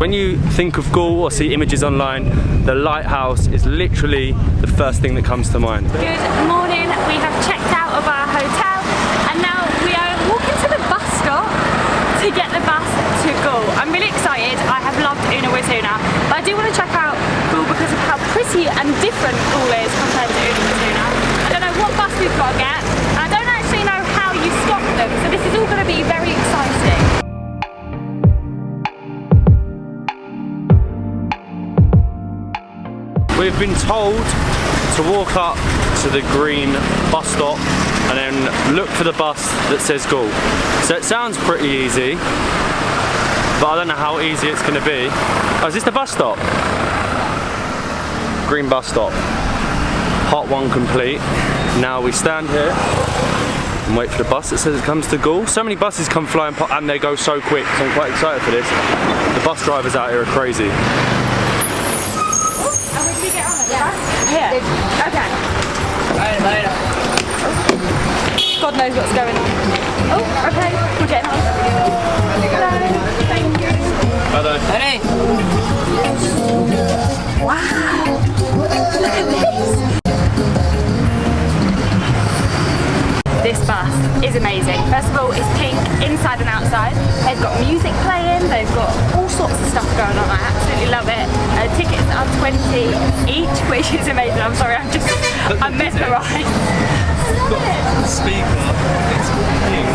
When you think of Galle or see images online, the Lighthouse is literally the first thing that comes to mind. Good morning, we have checked out of our hotel and now we are walking to the bus stop to get the bus to Galle. I'm really excited, I have loved Una with Una, but I do want to check out Galle because of how pretty and different Galle is compared to Una with Una. I don't know what bus we've got to get, and I don't actually know how you stop them, so this is all going to be very exciting. We've been told to walk up to the green bus stop and then look for the bus that says Galle. So it sounds pretty easy, but I don't know how easy it's going to be. Oh, is this the bus stop? Green bus stop. Part 1 complete. Now we stand here and wait for the bus that says it comes to Galle. So many buses come flying and they go so quick, so I'm quite excited for this. The bus drivers out here are crazy. Here. Okay. Later. God knows what's going on. Oh, okay. We're getting on. Hello. Thank you. Hello. Hey. Wow. Look at this. This bus is amazing. First of all, it's pink inside and outside. They've got music playing, they've got all sorts of stuff going on. I absolutely love it. Tickets are 20 each, which is amazing. I'm sorry, I'm mesmerised. It's got a speaker, it's pink,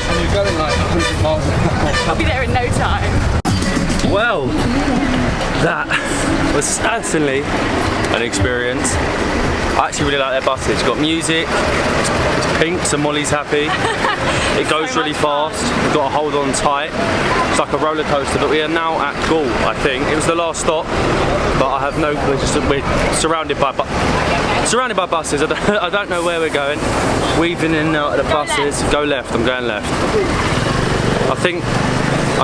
and you're going like 100 miles an hour. I'll be there in no time. Well, that was certainly an experience. I actually really like their buses. You've got music, it's pink, so Molly's happy. It goes really fast, you've got to hold on tight. It's like a roller coaster, but we are now at Galle, I think. It was the last stop, but I have no, we're surrounded by buses. I don't know where we're going. Weaving in and out of the buses. Go left, I'm going left. I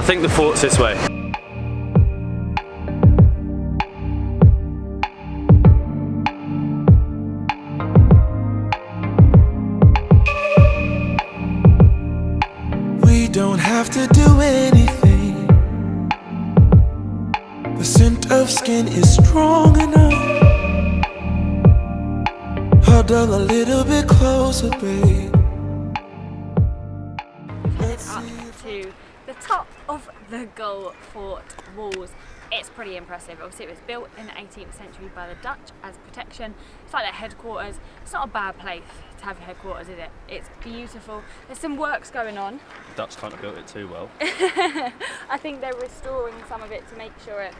think the fort's this way. Don't have to do anything. The scent of skin is strong enough. Huddle a little bit closer, babe. Head up to the top of the Galle fort walls. It's pretty impressive. Obviously it was built in the 18th century by the Dutch as protection. It's like their headquarters. It's not a bad place to have your headquarters, is it? It's beautiful. There's some works going on. The Dutch can't have built it too well. I think they're restoring some of it to make sure it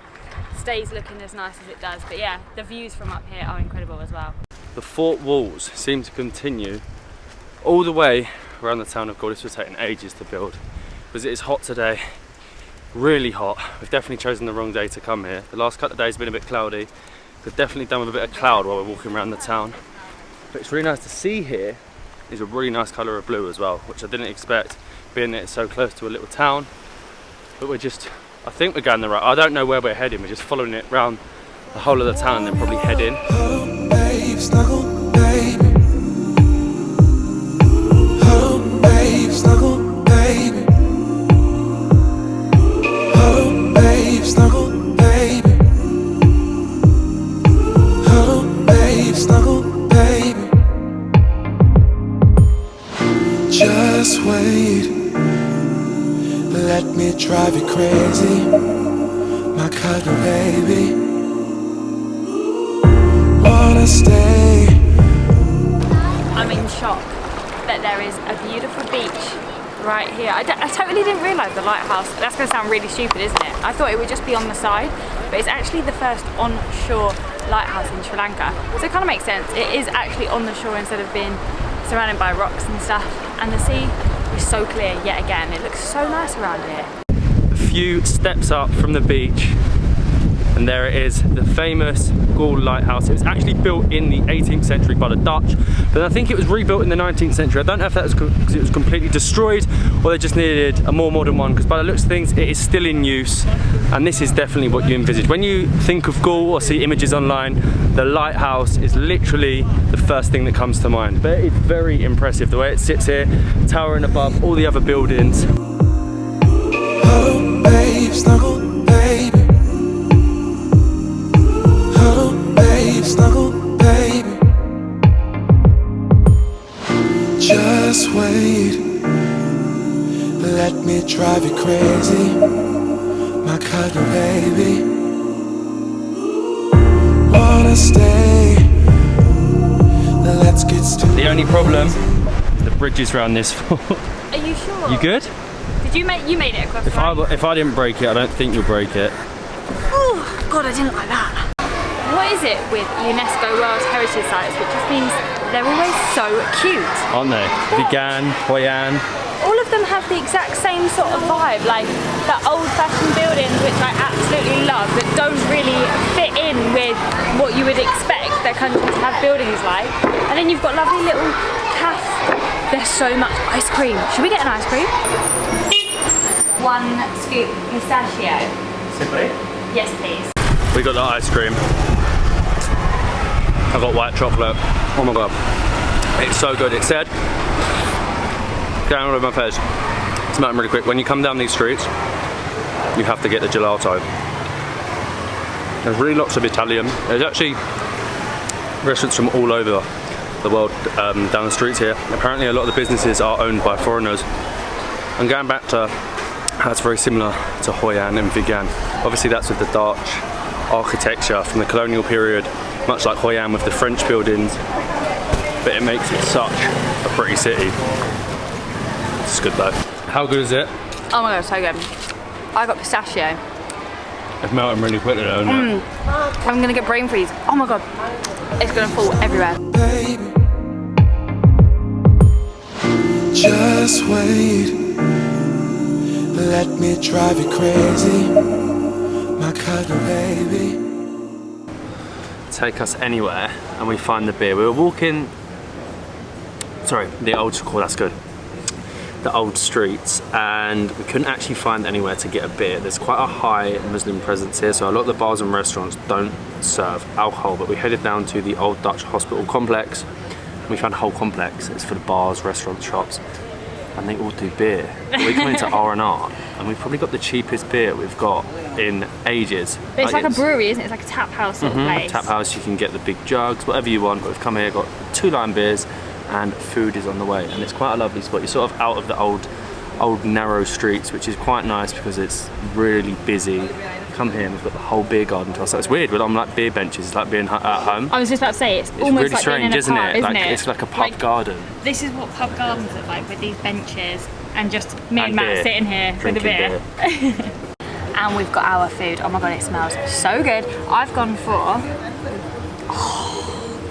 stays looking as nice as it does. But yeah, the views from up here are incredible as well. The fort walls seem to continue all the way around the town of Galle. This was taking ages to build because it is hot today. Really hot. We've definitely chosen the wrong day to come here. The last couple of days have been a bit cloudy. We've definitely done with a bit of cloud while we're walking around the town. But it's really nice to see here is a really nice colour of blue as well, which I didn't expect, being that it's so close to a little town. But I think we're going the right. I don't know where we're heading. We're just following it around the whole of the town and then probably head in. Oh, babe, snuggle, baby. Oh, babe, snuggle, baby. Oh, babe, snuggle, baby. Oh, babe, snuggle, baby. Just wait. Let me drive you crazy, my cuddle baby. Wanna stay. I'm in shock that there is a beautiful beach right here. I totally didn't realise the lighthouse. That's going to sound really stupid, isn't it? I thought it would just be on the side, but it's actually the first onshore lighthouse in Sri Lanka. So it kind of makes sense. It is actually on the shore instead of being surrounded by rocks and stuff. And the sea is so clear yet again. It looks so nice around here. A few steps up from the beach and there it is, the famous Galle Lighthouse. It was actually built in the 18th century by the Dutch, but I think it was rebuilt in the 19th century. I don't know if that was because it was completely destroyed or they just needed a more modern one, because by the looks of things it is still in use, and this is definitely what you envisage. When you think of Galle or see images online, the lighthouse is literally the first thing that comes to mind. But it's very impressive the way it sits here, towering above all the other buildings. Oh, baby. babe, snuggle, baby. Huddle, babe, snuggle, baby. Just wait, let me drive you crazy, my cuddle baby. Wanna stay, let's get started. The only problem is the bridges around this fort. Are you sure? You good? Did you made it across? If I didn't break it, I don't think you'll break it. Oh God, I didn't like that. What is it with UNESCO World Heritage Sites, which just means they're always so cute? Aren't they? Vegan, Hoi An. All of them have the exact same sort of vibe, like the old-fashioned buildings, which I absolutely love, that don't really fit in with what you would expect their country to have buildings like. And then you've got lovely little cafes. There's so much ice cream. Should we get an ice cream? 1 scoop pistachio. Simply? Yes, please. We got the ice cream. I got white chocolate. Oh my God. It's so good. It said, going all over my face. It's melting really quick. When you come down these streets, you have to get the gelato. There's really lots of Italian. There's actually restaurants from all over the world down the streets here. Apparently a lot of the businesses are owned by foreigners. And going back to how it's very similar to Hoi An and Vegan. Obviously that's with the Dutch architecture from the colonial period, much like Hoi An with the French buildings, but it makes it such a pretty city. It's good though. How good is it? Oh my God, so good. I got pistachio. It's melting really quickly though, isn't it? I'm gonna get brain freeze. Oh my God, it's gonna fall everywhere. Baby, just wait, let me drive you crazy, my cuddle baby. Take us anywhere and we find the beer. We were walking, sorry, the old school, that's good. The old streets, and we couldn't actually find anywhere to get a beer. There's quite a high Muslim presence here, so a lot of the bars and restaurants don't serve alcohol, but we headed down to the old Dutch hospital complex. We found a whole complex. It's for the bars, restaurants, shops, and they all do beer. We come into R&R and we've probably got the cheapest beer we've got in ages. But it's like a brewery, isn't it? It's like a tap house sort of place. Tap house, you can get the big jugs, whatever you want, but we've come here, got 2 lime beers, and food is on the way, and it's quite a lovely spot. You're sort of out of the old narrow streets, which is quite nice because it's really busy. Come here and we've got the whole beer garden to us. So it's weird, but I'm like beer benches, it's like being at home. I was just about to say, it's almost really like strange, being in a isn't pub, it? isn't Like, it? it's like a pub garden. This is what pub gardens look like, with these benches and just me and And Matt beer. sitting here with a Drinking beer. And we've got our food. Oh my God, it smells so good. I've gone for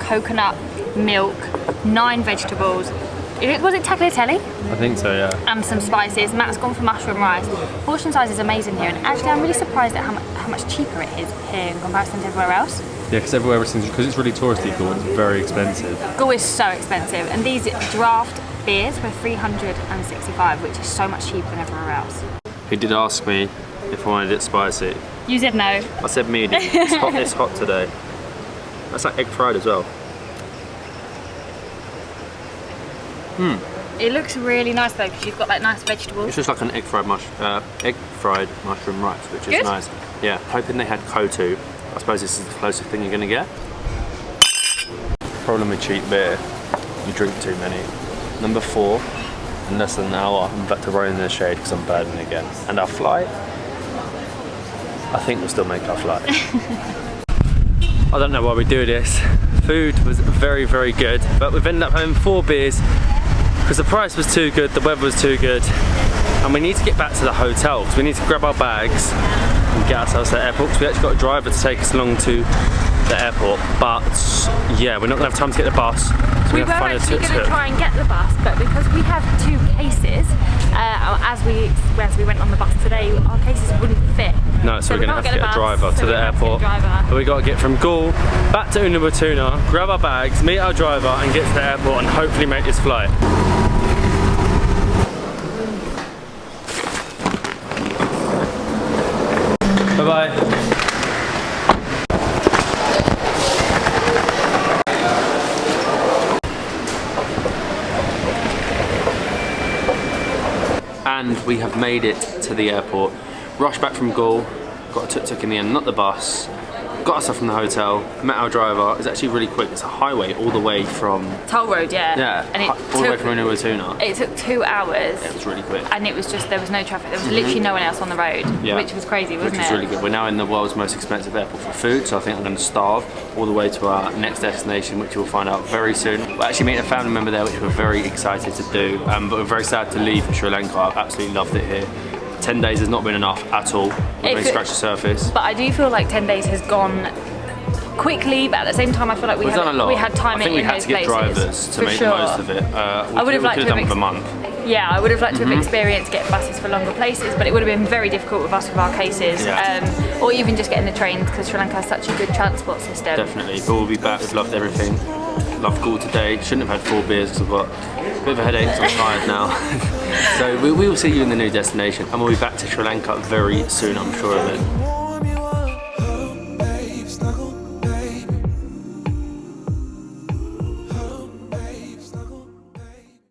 coconut milk, 9 vegetables. Was it tagliatelle? I think so, yeah. And some spices. Matt's gone for mushroom rice. Portion size is amazing here, and actually I'm really surprised at how much cheaper it is here in comparison to everywhere else. Yeah, because everywhere because it's really touristy, Galle, it's very expensive. Galle is so expensive, and these draft beers were $365, which is so much cheaper than everywhere else. He did ask me if I wanted it spicy. You said no. I said medium. It's hot today. That's like egg fried as well. It looks really nice though, because you've got like nice vegetables. It's just like an egg fried mushroom rice, which is Good. nice. Yeah, hoping they had kotu. I suppose this is the closest thing you're gonna get. Problem with cheap beer, you drink too many. Number 4, in less than an hour, I'm back to running in the shade because I'm burning again. And our flight, I think we'll still make our flight. I don't know why we do this. Food was very, very good, but we've ended up having 4 beers because the price was too good, the weather was too good, and we need to get back to the hotel because we need to grab our bags and get ourselves to the airport because we actually got a driver to take us along to the airport, but yeah, we're not gonna have time to get the bus, so We were actually going to try and get the bus, but because we have 2 cases, as we went on the bus today, our cases wouldn't fit. No, so we're going to have to get a driver so to the airport. But we got to get from Galle back to Ulaanbaatar, grab our bags, meet our driver and get to the airport and hopefully make this flight. Bye-bye. And we have made it to the airport. Rushed back from Galle, got a tuk-tuk in the end, not the bus. Got us up from the hotel, met our driver. It's actually really quick. It's a highway all the way from... Toll road, yeah. Yeah, and all the way from Inuatuna. It took 2 hours. Yeah, it was really quick. And it was just, there was no traffic. There was literally no one else on the road, which was crazy, wasn't it? Which was really good. We're now in the world's most expensive airport for food, so I think I'm going to starve all the way to our next destination, which we'll find out very soon. We're actually meeting a family member there, which we're very excited to do, but we're very sad to leave Sri Lanka. I absolutely loved it here. 10 days has not been enough at all. We've only scratched the surface. But I do feel like 10 days has gone quickly, but at the same time I feel like we had time in those places. I think we had to get drivers to make the most of it. I would have liked to have done with a month. Yeah, I would have liked to have experienced getting buses for longer places, but it would have been very difficult with us with our cases, or even just getting the trains, because Sri Lanka has such a good transport system. Definitely, but we'll be back. We've loved everything. Loved Galle today. Shouldn't have had 4 beers because I've got a bit of a headache, so I'm tired now. So we will see you in the new destination, and we'll be back to Sri Lanka very soon, I'm sure of it.